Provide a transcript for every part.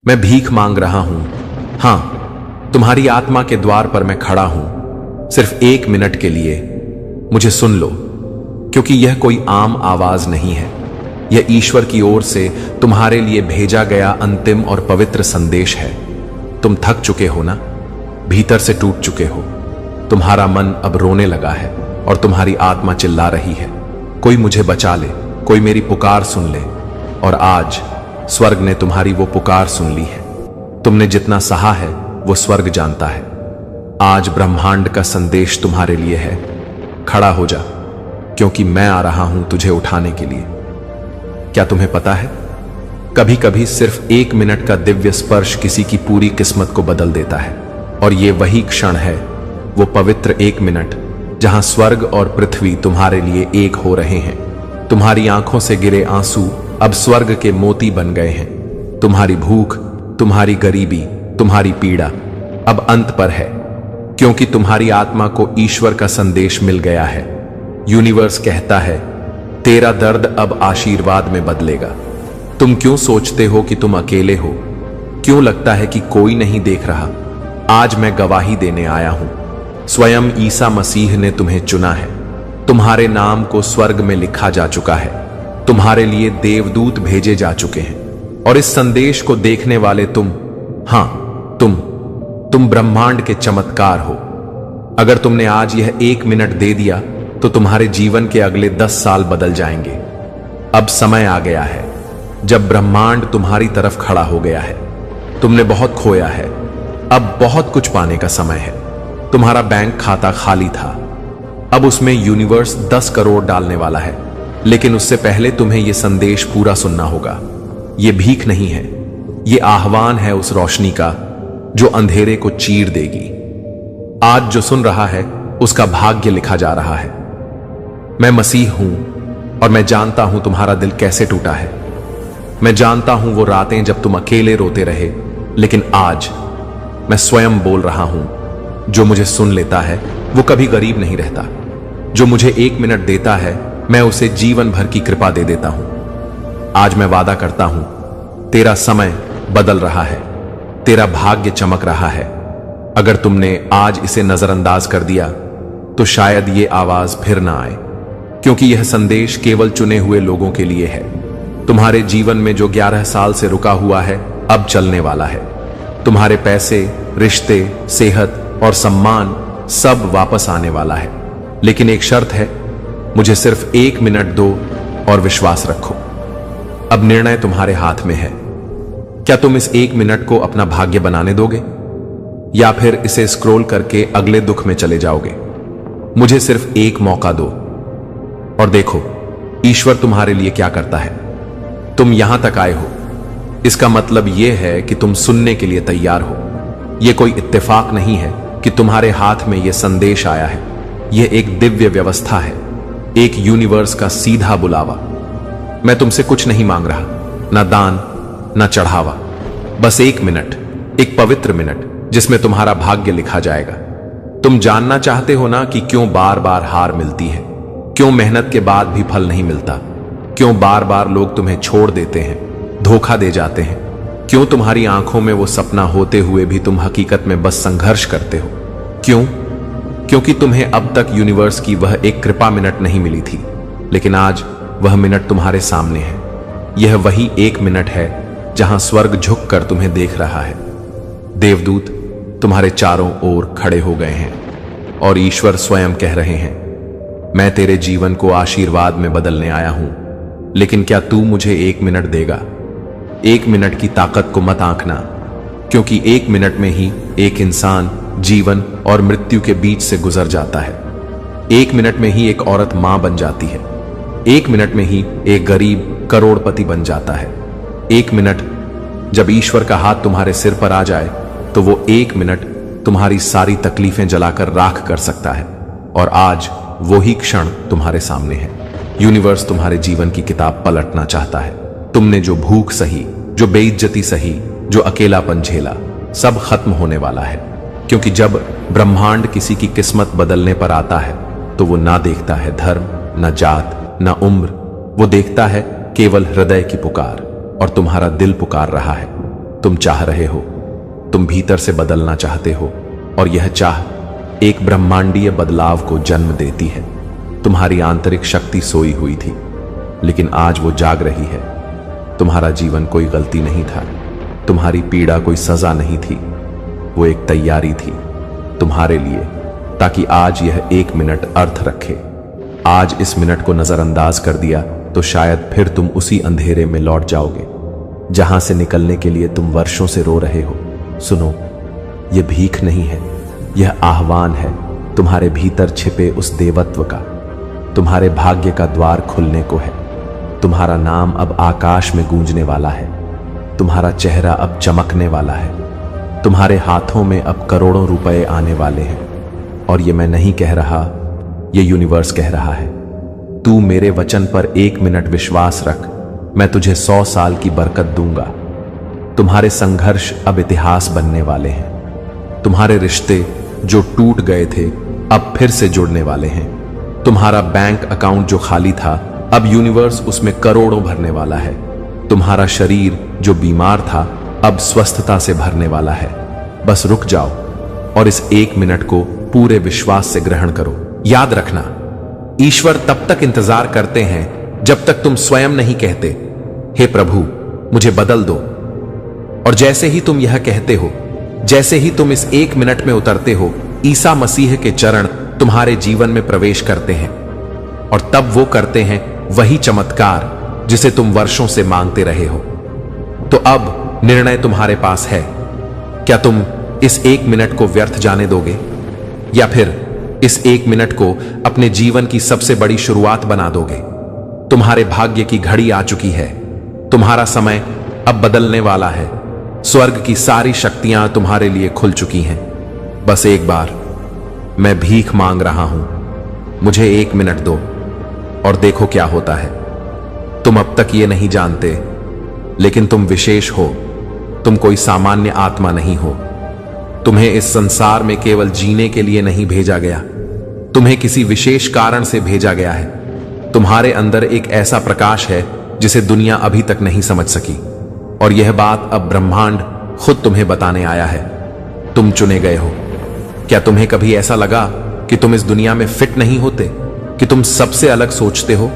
मैं भीख मांग रहा हूं। हां, तुम्हारी आत्मा के द्वार पर मैं खड़ा हूं। सिर्फ 1 मिनट के लिए मुझे सुन लो, क्योंकि यह कोई आम आवाज नहीं है। यह ईश्वर की ओर से तुम्हारे लिए भेजा गया अंतिम और पवित्र संदेश है। तुम थक चुके हो ना, भीतर से टूट चुके हो। तुम्हारा मन अब रोने लगा है और तुम्हारी आत्मा चिल्ला रही है, कोई मुझे बचा ले, कोई मेरी पुकार सुन ले। और आज स्वर्ग ने तुम्हारी वो पुकार सुन ली है। तुमने जितना सहा है वो स्वर्ग जानता है। आज ब्रह्मांड का संदेश तुम्हारे लिए है। खड़ा हो जा, क्योंकि मैं आ रहा हूं तुझे उठाने के लिए। क्या तुम्हें पता है, कभी कभी सिर्फ 1 मिनट का दिव्य स्पर्श किसी की पूरी किस्मत को बदल देता है। और ये वही क्षण है, वो पवित्र 1 मिनट जहां स्वर्ग और पृथ्वी तुम्हारे लिए एक हो रहे हैं। तुम्हारी आंखों से गिरे आंसू अब स्वर्ग के मोती बन गए हैं। तुम्हारी भूख, तुम्हारी गरीबी, तुम्हारी पीड़ा अब अंत पर है, क्योंकि तुम्हारी आत्मा को ईश्वर का संदेश मिल गया है। यूनिवर्स कहता है, तेरा दर्द अब आशीर्वाद में बदलेगा। तुम क्यों सोचते हो कि तुम अकेले हो? क्यों लगता है कि कोई नहीं देख रहा? आज मैं गवाही देने आया हूं। स्वयं ईसा मसीह ने तुम्हें चुना है। तुम्हारे नाम को स्वर्ग में लिखा जा चुका है। तुम्हारे लिए देवदूत भेजे जा चुके हैं। और इस संदेश को देखने वाले तुम, हां, तुम ब्रह्मांड के चमत्कार हो। अगर तुमने आज यह 1 मिनट दे दिया तो तुम्हारे जीवन के अगले 10 साल बदल जाएंगे। अब समय आ गया है जब ब्रह्मांड तुम्हारी तरफ खड़ा हो गया है। तुमने बहुत खोया है, अब बहुत कुछ पाने का समय है। तुम्हारा बैंक खाता खाली था, अब उसमें यूनिवर्स 10 करोड़ डालने वाला है। लेकिन उससे पहले तुम्हें यह संदेश पूरा सुनना होगा। यह भीख नहीं है, यह आह्वान है उस रोशनी का जो अंधेरे को चीर देगी। आज जो सुन रहा है उसका भाग्य लिखा जा रहा है। मैं मसीह हूं और मैं जानता हूं तुम्हारा दिल कैसे टूटा है। मैं जानता हूं वो रातें जब तुम अकेले रोते रहे, लेकिन आज मैं स्वयं बोल रहा हूं। जो मुझे सुन लेता है वो कभी गरीब नहीं रहता। जो मुझे 1 मिनट देता है मैं उसे जीवन भर की कृपा दे देता हूं। आज मैं वादा करता हूं, तेरा समय बदल रहा है, तेरा भाग्य चमक रहा है। अगर तुमने आज इसे नजरअंदाज कर दिया तो शायद ये आवाज फिर ना आए, क्योंकि यह संदेश केवल चुने हुए लोगों के लिए है। तुम्हारे जीवन में जो 11 साल से रुका हुआ है अब चलने वाला है। तुम्हारे पैसे, रिश्ते, सेहत और सम्मान सब वापस आने वाला है। लेकिन एक शर्त है, मुझे सिर्फ 1 मिनट दो और विश्वास रखो। अब निर्णय तुम्हारे हाथ में है। क्या तुम इस 1 मिनट को अपना भाग्य बनाने दोगे, या फिर इसे स्क्रॉल करके अगले दुख में चले जाओगे? मुझे सिर्फ एक मौका दो और देखो ईश्वर तुम्हारे लिए क्या करता है। तुम यहां तक आए हो, इसका मतलब यह है कि तुम सुनने के लिए तैयार हो। यह कोई इत्तेफाक नहीं है कि तुम्हारे हाथ में यह संदेश आया है। यह एक दिव्य व्यवस्था है, एक यूनिवर्स का सीधा बुलावा। मैं तुमसे कुछ नहीं मांग रहा, ना दान ना चढ़ावा, बस 1 मिनट, एक पवित्र मिनट जिसमें तुम्हारा भाग्य लिखा जाएगा। तुम जानना चाहते हो ना कि क्यों बार बार हार मिलती है, क्यों मेहनत के बाद भी फल नहीं मिलता, क्यों बार बार लोग तुम्हें छोड़ देते हैं, धोखा दे जाते हैं, क्यों तुम्हारी आंखों में वो सपना होते हुए भी तुम हकीकत में बस संघर्ष करते हो? क्यों? क्योंकि तुम्हें अब तक यूनिवर्स की वह एक कृपा मिनट नहीं मिली थी, लेकिन आज वह मिनट तुम्हारे सामने है। यह वही 1 मिनट है जहां स्वर्ग झुककर तुम्हें देख रहा है। देवदूत तुम्हारे चारों ओर खड़े हो गए हैं और ईश्वर स्वयं कह रहे हैं, मैं तेरे जीवन को आशीर्वाद में बदलने आया हूं। लेकिन क्या तू मुझे 1 मिनट देगा? 1 मिनट की ताकत को मत आंकना, क्योंकि 1 मिनट में ही एक इंसान जीवन और मृत्यु के बीच से गुजर जाता है। 1 मिनट में ही एक औरत मां बन जाती है। 1 मिनट में ही एक गरीब करोड़पति बन जाता है। 1 मिनट जब ईश्वर का हाथ तुम्हारे सिर पर आ जाए तो वो 1 मिनट तुम्हारी सारी तकलीफें जलाकर राख कर सकता है। और आज वो ही क्षण तुम्हारे सामने है। यूनिवर्स तुम्हारे जीवन की किताब पलटना चाहता है। तुमने जो भूख सही, जो बेइज्जती सही, जो अकेलापन झेला, सब खत्म होने वाला है। क्योंकि जब ब्रह्मांड किसी की किस्मत बदलने पर आता है तो वो ना देखता है धर्म, ना जात, ना उम्र। वो देखता है केवल हृदय की पुकार, और तुम्हारा दिल पुकार रहा है। तुम चाह रहे हो, तुम भीतर से बदलना चाहते हो, और यह चाह एक ब्रह्मांडीय बदलाव को जन्म देती है। तुम्हारी आंतरिक शक्ति सोई हुई थी, लेकिन आज वो जाग रही है। तुम्हारा जीवन कोई गलती नहीं था, तुम्हारी पीड़ा कोई सजा नहीं थी, वो एक तैयारी थी तुम्हारे लिए, ताकि आज यह 1 मिनट अर्थ रखे। आज इस मिनट को नजरअंदाज कर दिया तो शायद फिर तुम उसी अंधेरे में लौट जाओगे जहां से निकलने के लिए तुम वर्षों से रो रहे हो। सुनो, यह भीख नहीं है, यह आह्वान है तुम्हारे भीतर छिपे उस देवत्व का। तुम्हारे भाग्य का द्वार खुलने को है। तुम्हारा नाम अब आकाश में गूंजने वाला है। तुम्हारा चेहरा अब चमकने वाला है। तुम्हारे हाथों में अब करोड़ों रुपए आने वाले हैं। और ये मैं नहीं कह रहा, ये यूनिवर्स कह रहा है। तू मेरे वचन पर 1 मिनट विश्वास रख, मैं तुझे 100 साल की बरकत दूंगा। तुम्हारे संघर्ष अब इतिहास बनने वाले हैं। तुम्हारे रिश्ते जो टूट गए थे अब फिर से जुड़ने वाले हैं। तुम्हारा बैंक अकाउंट जो खाली था अब यूनिवर्स उसमें करोड़ों भरने वाला है। तुम्हारा शरीर जो बीमार था अब स्वस्थता से भरने वाला है। बस रुक जाओ और इस 1 मिनट को पूरे विश्वास से ग्रहण करो। याद रखना, ईश्वर तब तक इंतजार करते हैं जब तक तुम स्वयं नहीं कहते, हे प्रभु मुझे बदल दो। और जैसे ही तुम यह कहते हो, जैसे ही तुम इस 1 मिनट में उतरते हो, ईसा मसीह के चरण तुम्हारे जीवन में प्रवेश करते हैं। और तब वो करते हैं वही चमत्कार जिसे तुम वर्षों से मांगते रहे हो। तो अब निर्णय तुम्हारे पास है। क्या तुम इस 1 मिनट को व्यर्थ जाने दोगे, या फिर इस 1 मिनट को अपने जीवन की सबसे बड़ी शुरुआत बना दोगे? तुम्हारे भाग्य की घड़ी आ चुकी है। तुम्हारा समय अब बदलने वाला है। स्वर्ग की सारी शक्तियां तुम्हारे लिए खुल चुकी हैं। बस एक बार मैं भीख मांग रहा हूं, मुझे 1 मिनट दो और देखो क्या होता है। तुम अब तक ये नहीं जानते, लेकिन तुम विशेष हो। तुम कोई सामान्य आत्मा नहीं हो। तुम्हें इस संसार में केवल जीने के लिए नहीं भेजा गया, तुम्हें किसी विशेष कारण से भेजा गया है। तुम्हारे अंदर एक ऐसा प्रकाश है जिसे दुनिया अभी तक नहीं समझ सकी, और यह बात अब ब्रह्मांड खुद तुम्हें बताने आया है। तुम चुने गए हो। क्या तुम्हें कभी ऐसा लगा कि तुम इस दुनिया में फिट नहीं होते, कि तुम सबसे अलग सोचते हो,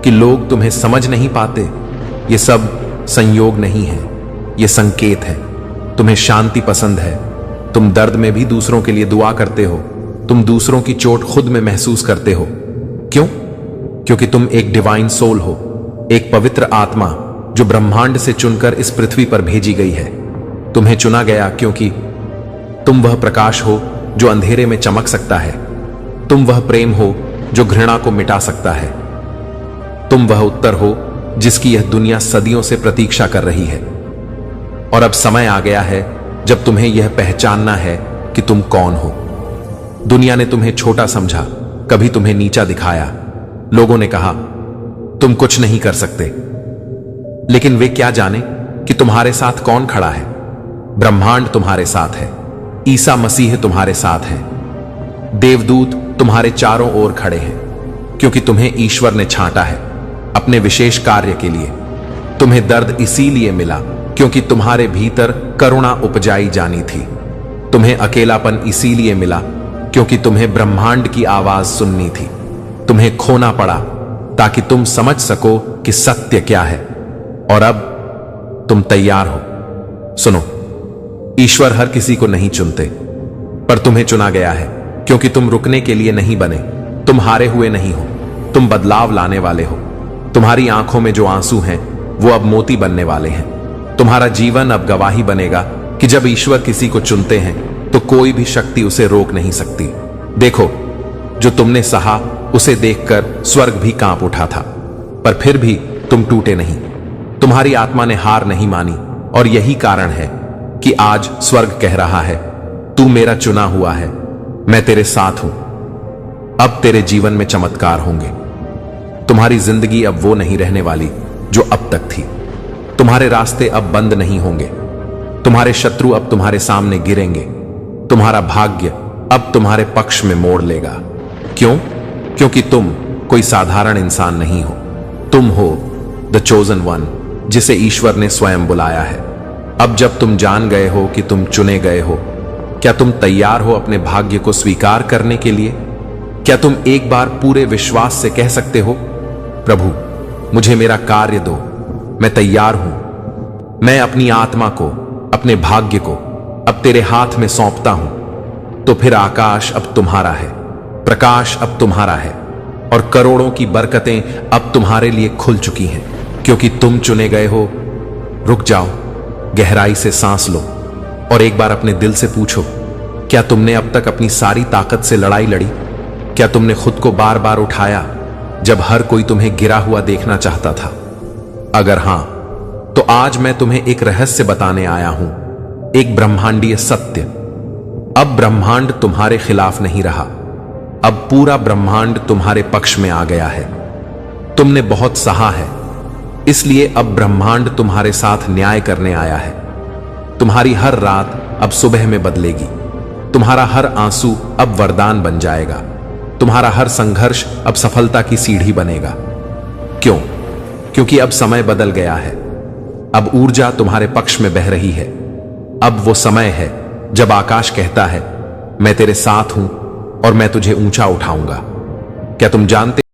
कि लोग तुम्हें समझ नहीं पाते? ये सब संयोग नहीं है, ये संकेत है। तुम्हें शांति पसंद है। तुम दर्द में भी दूसरों के लिए दुआ करते हो। तुम दूसरों की चोट खुद में महसूस करते हो। क्यों? क्योंकि तुम एक डिवाइन सोल हो, एक पवित्र आत्मा जो ब्रह्मांड से चुनकर इस पृथ्वी पर भेजी गई है। तुम्हें चुना गया क्योंकि तुम वह प्रकाश हो जो अंधेरे में चमक सकता है। तुम वह प्रेम हो जो घृणा को मिटा सकता है। तुम वह उत्तर हो जिसकी यह दुनिया सदियों से प्रतीक्षा कर रही है। और अब समय आ गया है जब तुम्हें यह पहचानना है कि तुम कौन हो। दुनिया ने तुम्हें छोटा समझा, कभी तुम्हें नीचा दिखाया। लोगों ने कहा तुम कुछ नहीं कर सकते, लेकिन वे क्या जाने कि तुम्हारे साथ कौन खड़ा है। ब्रह्मांड तुम्हारे साथ है। ईसा मसीह तुम्हारे साथ है। देवदूत तुम्हारे चारों ओर खड़े हैं, क्योंकि तुम्हें ईश्वर ने छांटा है अपने विशेष कार्य के लिए। तुम्हें दर्द इसीलिए मिला क्योंकि तुम्हारे भीतर करुणा उपजाई जानी थी। तुम्हें अकेलापन इसीलिए मिला क्योंकि तुम्हें ब्रह्मांड की आवाज सुननी थी। तुम्हें खोना पड़ा ताकि तुम समझ सको कि सत्य क्या है। और अब तुम तैयार हो। सुनो, ईश्वर हर किसी को नहीं चुनते, पर तुम्हें चुना गया है क्योंकि तुम रुकने के लिए नहीं बने। तुम हारे हुए नहीं हो, तुम बदलाव लाने वाले हो। तुम्हारी आंखों में जो आंसू हैं वो अब मोती बनने वाले हैं। तुम्हारा जीवन अब गवाही बनेगा कि जब ईश्वर किसी को चुनते हैं तो कोई भी शक्ति उसे रोक नहीं सकती। देखो, जो तुमने सहा उसे देखकर स्वर्ग भी कांप उठा था, पर फिर भी तुम टूटे नहीं। तुम्हारी आत्मा ने हार नहीं मानी, और यही कारण है कि आज स्वर्ग कह रहा है तू मेरा चुना हुआ है, मैं तेरे साथ हूं। अब तेरे जीवन में चमत्कार होंगे। तुम्हारी जिंदगी अब वो नहीं रहने वाली जो अब तक थी। तुम्हारे रास्ते अब बंद नहीं होंगे। तुम्हारे शत्रु अब तुम्हारे सामने गिरेंगे। तुम्हारा भाग्य अब तुम्हारे पक्ष में मोड़ लेगा। क्यों? क्योंकि तुम कोई साधारण इंसान नहीं हो। तुम हो द चोजन वन, जिसे ईश्वर ने स्वयं बुलाया है। अब जब तुम जान गए हो कि तुम चुने गए हो, क्या तुम तैयार हो अपने भाग्य को स्वीकार करने के लिए? क्या तुम एक बार पूरे विश्वास से कह सकते हो, प्रभु मुझे मेरा कार्य दो, मैं तैयार हूं। मैं अपनी आत्मा को, अपने भाग्य को अब तेरे हाथ में सौंपता हूं। तो फिर आकाश अब तुम्हारा है, प्रकाश अब तुम्हारा है, और करोड़ों की बरकतें अब तुम्हारे लिए खुल चुकी हैं, क्योंकि तुम चुने गए हो। रुक जाओ, गहराई से सांस लो और एक बार अपने दिल से पूछो, क्या तुमने अब तक अपनी सारी ताकत से लड़ाई लड़ी? क्या तुमने खुद को बार बार उठाया जब हर कोई तुम्हें गिरा हुआ देखना चाहता था? अगर हां, तो आज मैं तुम्हें एक रहस्य बताने आया हूं, एक ब्रह्मांडीय सत्य। अब ब्रह्मांड तुम्हारे खिलाफ नहीं रहा, अब पूरा ब्रह्मांड तुम्हारे पक्ष में आ गया है। तुमने बहुत सहा है, इसलिए अब ब्रह्मांड तुम्हारे साथ न्याय करने आया है। तुम्हारी हर रात अब सुबह में बदलेगी, तुम्हारा हर आंसू अब वरदान बन जाएगा, तुम्हारा हर संघर्ष अब सफलता की सीढ़ी बनेगा। क्यों? क्योंकि अब समय बदल गया है, अब ऊर्जा तुम्हारे पक्ष में बह रही है। अब वो समय है जब आकाश कहता है, मैं तेरे साथ हूं और मैं तुझे ऊंचा उठाऊंगा। क्या तुम जानते